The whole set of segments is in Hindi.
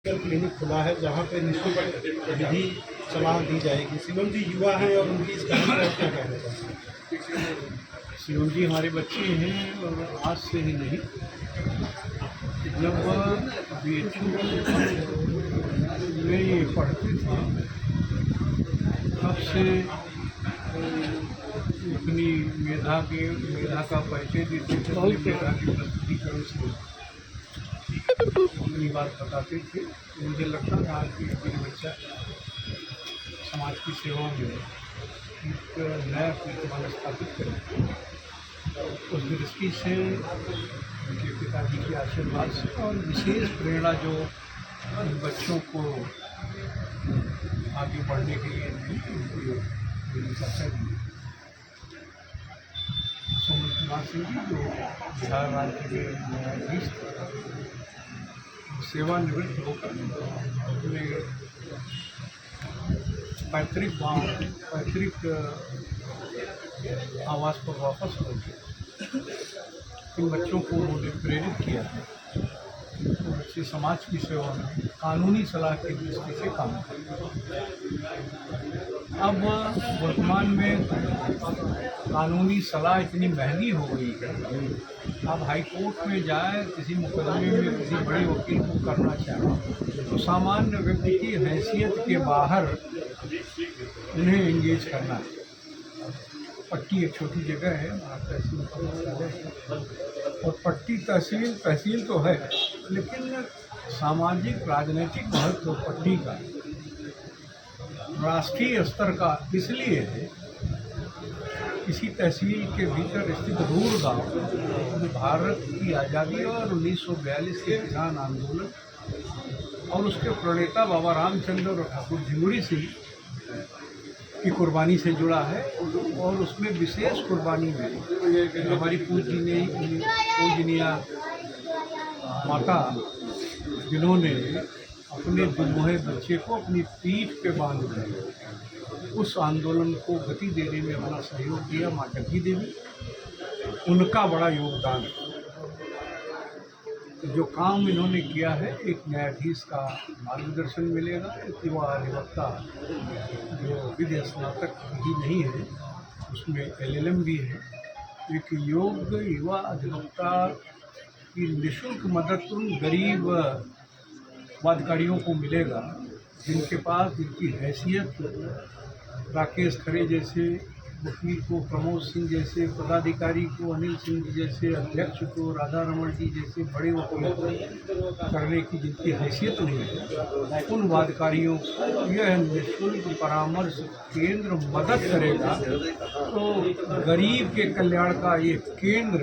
क्लिनिक खुला है जहाँ पे निःशुल्क विधि सलाह दी जाएगी। शिवम जी युवा हैं और उनकी इस कहानी पर क्या कहना चाहते हैं? शिवम जी हमारे बच्चे हैं और आज से ही नहीं, जब BHU में ये पढ़ते थे तब से अपनी मेधा का परिचय देते थे, अपनी मेधा की प्रस्तुतिकरण से अपनी बात बताते थे। मुझे लगता था कि मेरे बच्चा समाज की सेवा में एक नया कीर्तिमान स्थापित करें। उस दृष्टि से उनके पिताजी के आशीर्वाद से और विशेष प्रेरणा जो इन बच्चों को आगे बढ़ने के लिए मेरी चर्चा दी सुमित कुमार सिंह जी, जो बिहार राज्य के न्यायाधीश थे, सेवानिवृत्त होकर अपने पैतृक आवास पर वापस लौटे। इन बच्चों को उन्होंने प्रेरित किया है तो बच्चे समाज की सेवा में कानूनी सलाह की दृष्टि से काम करें। अब वर्तमान में कानूनी सलाह इतनी महंगी हो गई है, अब हाई कोर्ट में जाए किसी मुकदमे में किसी बड़े वकील को करना चाहे तो सामान्य व्यक्ति की हैसियत के बाहर उन्हें एंगेज करना है। पट्टी एक छोटी जगह है, वहाँ तहसील का मुख्यालय है और पट्टी तहसील तो है, लेकिन सामाजिक राजनीतिक महत्व पट्टी का राष्ट्रीय स्तर का इसलिए है। किसी तहसील के भीतर स्थित रूर गांव भारत की आज़ादी और 1942 के किसान आंदोलन और उसके प्रणेता बाबा रामचंद्र और ठाकुर झिंगुरी सिंह की कुर्बानी से जुड़ा है। और उसमें विशेष कुर्बानी में हमारी पूजनीया माता, जिन्होंने अपने दुमोहे बच्चे को अपनी पीठ पे बांध कर उस आंदोलन को गति देने में अपना सहयोग दिया, माँ जग्गी देवी, उनका बड़ा योगदान है। जो काम इन्होंने किया है, एक न्यायाधीश का मार्गदर्शन मिलेगा, एक युवा अधिवक्ता जो विधि स्नातक ही नहीं है, उसमें LLM भी है, एक योग्य युवा अधिवक्ता की निःशुल्क मदद उन गरीब वादकारियों को मिलेगा जिनकी हैसियत राकेश खरे जैसे वकील को, प्रमोद सिंह जैसे पदाधिकारी को, अनिल सिंह जैसे अध्यक्ष को, राधा रमन जी जैसे बड़े वकील को करने की जिनकी हैसियत नहीं है, उन वादकारियों को यह निःशुल्क परामर्श केंद्र मदद करेगा। तो गरीब के कल्याण का ये केंद्र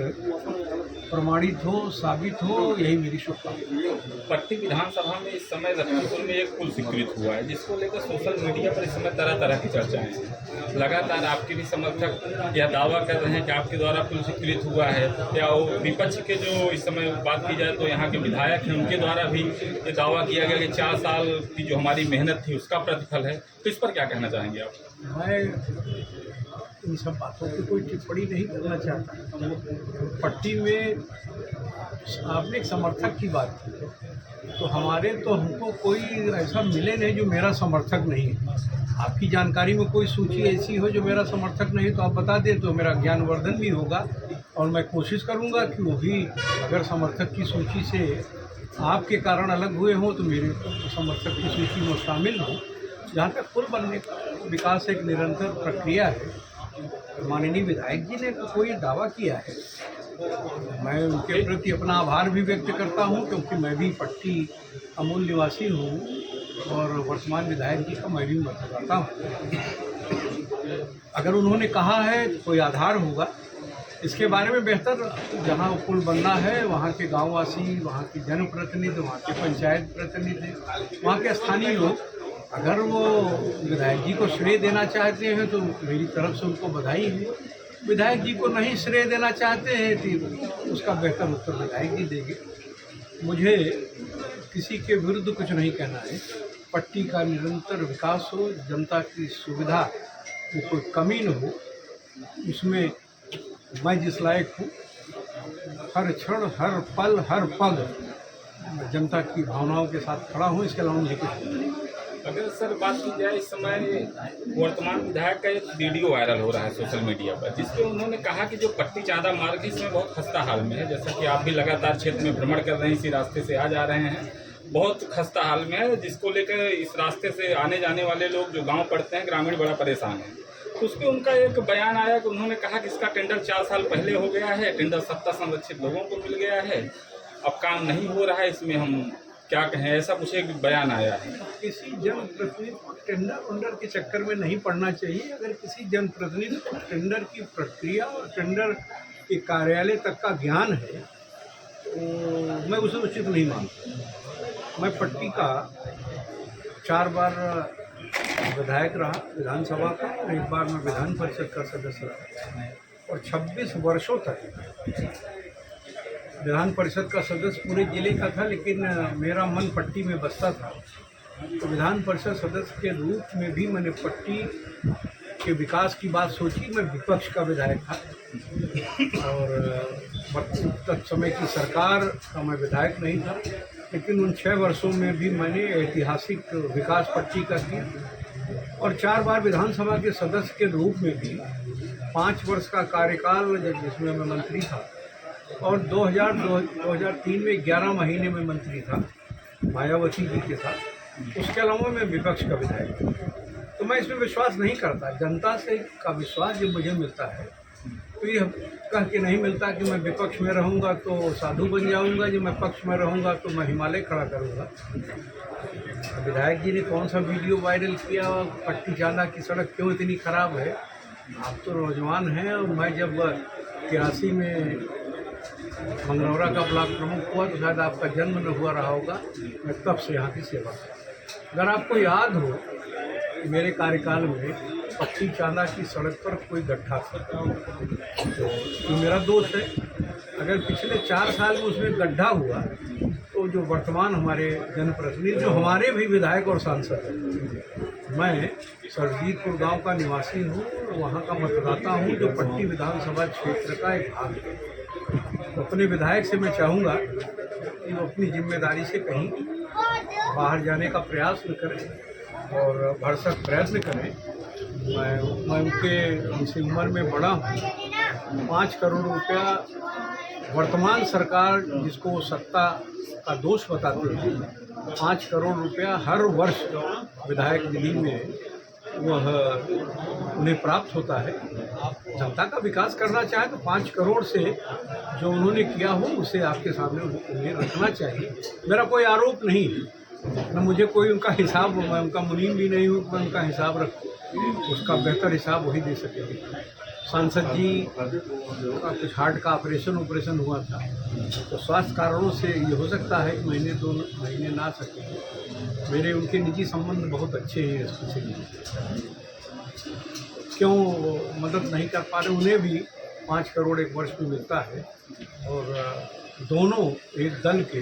प्रमाणित हो, साबित हो, यही मेरी शुभकामना। पट्टी विधानसभा में इस समय लखीमपुर में एक पुल स्वीकृत हुआ है, जिसको लेकर सोशल मीडिया पर इस समय तरह तरह की चर्चाएं हैं। लगातार आपके भी समर्थक यह दावा कर रहे हैं कि आपके द्वारा पुल स्वीकृत हुआ है, या वो विपक्ष के जो इस समय बात की जाए तो यहाँ के विधायक हैं, उनके द्वारा भी ये दावा किया गया कि 4 साल की जो हमारी मेहनत थी उसका प्रतिफल है। तो इस पर क्या कहना चाहेंगे आप? मैं इन सब बातों की कोई टिप्पणी नहीं करना चाहता। पट्टी में आपने एक समर्थक की बात की, तो हमको कोई ऐसा मिले नहीं जो मेरा समर्थक नहीं है। आपकी जानकारी में कोई सूची ऐसी हो जो मेरा समर्थक नहीं, तो आप बता दें तो मेरा ज्ञानवर्धन भी होगा और मैं कोशिश करूंगा कि वो भी अगर समर्थक की सूची से आपके कारण अलग हुए हों तो मेरे समर्थक की सूची में शामिल हों। जहाँ तक पुल बनने का विकास एक निरंतर प्रक्रिया है, माननीय विधायक जी ने तो कोई दावा किया है, मैं उनके प्रति अपना आभार भी व्यक्त करता हूं, क्योंकि मैं भी पट्टी अमूल निवासी हूं और वर्तमान विधायक जी का मैं भी मतदाता हूं। अगर उन्होंने कहा है तो कोई आधार होगा। इसके बारे में बेहतर जहां पुल बनना है वहां के गांववासी, वहां के जनप्रतिनिधि, वहां के पंचायत प्रतिनिधि, वहां के स्थानीय लोग अगर वो विधायक जी को श्रेय देना चाहते हैं तो मेरी तरफ से उनको बधाई है। विधायक जी को नहीं श्रेय देना चाहते हैं तो उसका बेहतर उत्तर विधायक जी देंगे। मुझे किसी के विरुद्ध कुछ नहीं कहना है। पट्टी का निरंतर विकास हो, जनता की सुविधा में कोई कमी न हो, उसमें मैं जिस लायक हूँ, हर क्षण, हर पल, हर पल जनता की भावनाओं के साथ खड़ा हूँ, इसके अलावा मुझे कुछ नहीं। अगर सर बात की जाए इस समय वर्तमान विधायक का एक वीडियो वायरल हो रहा है सोशल मीडिया पर, जिसमें उन्होंने कहा कि जो पट्टी चांदा मार्ग इसमें बहुत खस्ता हाल में है। जैसा कि आप भी लगातार क्षेत्र में भ्रमण कर रहे हैं, इसी रास्ते से आ जा रहे हैं, बहुत खस्ता हाल में है, जिसको लेकर इस रास्ते से आने जाने वाले लोग जो गाँव पड़ते हैं, ग्रामीण बड़ा परेशान है। तो उस पर उनका एक बयान आया कि उन्होंने कहा कि इसका टेंडर 4 साल पहले हो गया है, टेंडर 70 संरक्षित लोगों को मिल गया है, अब काम नहीं हो रहा है, इसमें हम क्या कहें, ऐसा कुछ एक बयान आया है। किसी जनप्रतिनिधि को टेंडर वेंडर के चक्कर में नहीं पड़ना चाहिए। अगर किसी जनप्रतिनिधि को टेंडर की प्रक्रिया और टेंडर के कार्यालय तक का ज्ञान है तो मैं उसे उचित नहीं मानता। मैं पट्टी का 4 बार विधायक रहा विधानसभा का, और 1 बार मैं विधान परिषद का सदस्य रहा, और 26 वर्षों तक विधान परिषद का सदस्य पूरे जिले का था, लेकिन मेरा मन पट्टी में बसता था। तो विधान परिषद सदस्य के रूप में भी मैंने पट्टी के विकास की बात सोची। मैं विपक्ष का विधायक था और तक समय की सरकार का मैं विधायक नहीं था, लेकिन उन 6 वर्षों में भी मैंने ऐतिहासिक विकास पट्टी का किया। और 4 बार विधानसभा के सदस्य के रूप में भी 5 वर्ष का कार्यकाल जिसमें मैं मंत्री था, और 2003 में 11 महीने में मंत्री था मायावती जी के साथ। उसके अलावा मैं विपक्ष का विधायक था। तो मैं इसमें विश्वास नहीं करता। जनता से का विश्वास जब मुझे मिलता है तो ये कह के नहीं मिलता कि मैं विपक्ष में रहूँगा तो साधु बन जाऊँगा, जब मैं पक्ष में रहूँगा तो मैं हिमालय खड़ा करूँगा। विधायक जी ने कौन सा वीडियो वायरल किया, पट्टी चांदा की सड़क क्यों इतनी ख़राब है? आप तो नौजवान हैं, और मैं जब 83 में मंगरौरा का ब्लॉक प्रमुख हुआ तो शायद आपका जन्म न हुआ रहा होगा। मैं तब से यहाँ की सेवा कर। अगर आपको याद हो कि मेरे कार्यकाल में पट्टी चांदा की सड़क पर कोई गड्ढा था तो ये मेरा दोष है। अगर पिछले 4 साल में उसमें गड्ढा हुआ तो जो वर्तमान हमारे जनप्रतिनिधि, जो हमारे भी विधायक और सांसद हैं, मैं सरजीतपुर गांव का निवासी हूँ, वहाँ का मतदाता हूँ, जो पट्टी विधानसभा क्षेत्र का एक भाग है। अपने विधायक से मैं चाहूँगा कि वो अपनी जिम्मेदारी से कहीं बाहर जाने का प्रयास न करें और भरसक प्रयत्न करें। मैं उनसे उम्र में बड़ा हूँ। 5 करोड़ रुपया वर्तमान सरकार जिसको सत्ता का दोष बताते हैं, 5 करोड़ रुपया हर वर्ष विधायक निधि में वह उन्हें प्राप्त होता है। जनता का विकास करना चाहे तो 5 करोड़ से जो उन्होंने किया हो उसे आपके सामने उन्हें रखना चाहिए। मेरा कोई आरोप नहीं है, न मुझे कोई उनका हिसाब, मैं उनका मुनीम भी नहीं हूँ मैं उनका हिसाब रखूँ। उसका बेहतर हिसाब वही दे सकेंगे। सांसद जी का कुछ हार्ट का ऑपरेशन हुआ था, तो स्वास्थ्य कारणों से ये हो सकता है कि महीने 2 महीने ना सके। मेरे उनके निजी संबंध बहुत अच्छे हैं। इससे क्यों मदद नहीं कर पा रहे? उन्हें भी 5 करोड़ एक वर्ष में मिलता है, और दोनों एक दल के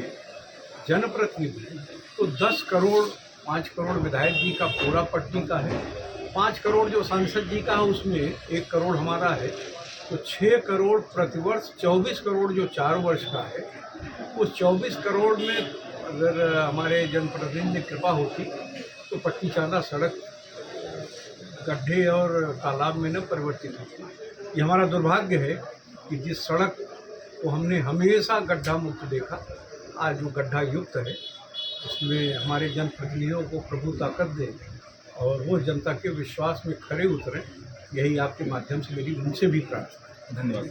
जनप्रतिनिधि तो 10 करोड़, 5 करोड़ विधायक जी का पूरा पट्टी का है, 5 करोड़ जो सांसद जी का है उसमें 1 करोड़ हमारा है, तो 6 करोड़ प्रतिवर्ष, 24 करोड़ जो 4 वर्ष का है। उस 24 करोड़ में अगर हमारे जनप्रतिनिधि की कृपा होती तो पट्टी चांदा सड़क गड्ढे और तालाब में न परिवर्तित होती। ये हमारा दुर्भाग्य है कि जिस सड़क को हमने हमेशा गड्ढा मुक्त देखा, आज वो गड्ढा युक्त है। उसमें हमारे जनप्रतिनिधियों को प्रभु ताकत दे और वो जनता के विश्वास में खरे उतरें, यही आपके माध्यम से मेरी उनसे भी प्रार्थना है। धन्यवाद।